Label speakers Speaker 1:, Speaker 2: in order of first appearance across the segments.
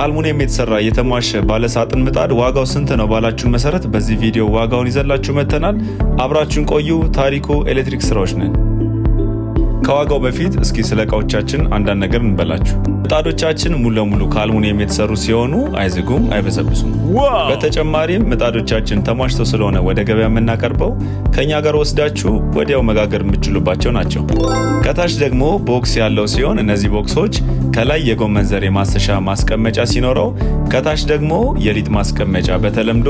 Speaker 1: ከአልሙኒየም የተሰራ የተሟሸ ባለሳጥን ምጣድ ዋጋው ስንት ነው ባላችሁን መሰረት በዚህ ቪዲዮ ዋጋውን ይዘላችሁ መተናል። አብራችሁን ቆዩ። ታሪኩ ኤሌክትሪክ ስራዎች ነን። ከዋጋው በፊት እስኪ ስለ እቃዎቻችን አንዳንድ ነገር እንበላችሁ። ምጣዶቻችን ሙሉ ለሙሉ ከአልሙኒየም የተሰሩ ሲሆኑ አይዝጉም፣ አይበሰብሱም። በተጨማሪም ምጣዶቻችን ተሟሽተው ስለሆነ ወደ ገበያ የምናቀርበው ከኛ ጋር ወስዳችሁ ወዲያው መጋገር የምትችሉባቸው ናቸው። ከታች ደግሞ ቦክስ ያለው ሲሆን እነዚህ ቦክሶች ከላይ የጎመን ዘር የማሰሻ ማስቀመጫ ሲኖረው ከታች ደግሞ የሊጥ ማስቀመጫ በተለምዶ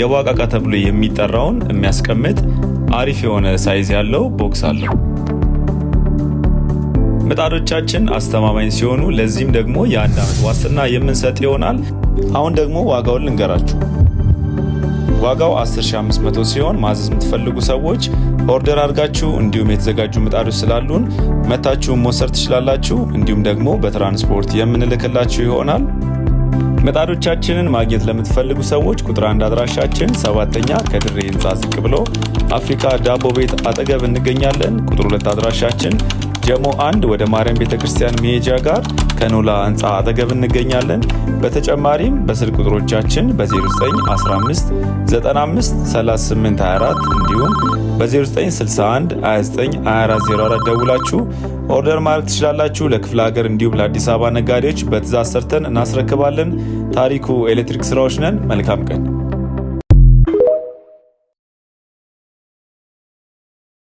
Speaker 1: የዋቃቃ ተብሎ የሚጠራውን የሚያስቀምጥ አሪፍ የሆነ ሳይዝ ያለው ቦክስ አለው። ምጣዶቻችን አስተማማኝ ሲሆኑ ለዚህም ደግሞ የ1 ዓመት ዋስትና የምንሰጥ ይሆናል። አሁን ደግሞ ዋጋውን ልንገራችሁ። ዋጋው 10500 ሲሆን ማዘዝ የምትፈልጉ ሰዎች ኦርደር አድርጋችሁ እንዲሁም የተዘጋጁ ምጣዶች ስላሉን መታችሁ መውሰድ ትችላላችሁ። እንዲሁም ደግሞ በትራንስፖርት የምንልክላችሁ ይሆናል። ምጣዶቻችንን ማግኘት ለምትፈልጉ ሰዎች ቁጥር 1 አድራሻችን 7ኛ ከድሬ ህንፃ ዝቅ ብሎ አፍሪካ ዳቦ ቤት አጠገብ እንገኛለን። ቁጥር 2 አድራሻችን ጀሞ 1 ወደ ማርያም ቤተክርስቲያን መሄጃ ጋር ከኖላ ህንፃ አጠገብ እንገኛለን። በተጨማሪም በስልክ ቁጥሮቻችን በ0915 95 38 24 እንዲሁም በ0961 29 2404 ደውላችሁ ኦርደር ማድረግ ትችላላችሁ። ለክፍለ ሀገር እንዲሁም ለአዲስ አበባ ነጋዴዎች በትዕዛዝ ሰርተን እናስረክባለን። ታሪኩ ኤሌክትሪክ ስራዎች ነን። መልካም ቀን።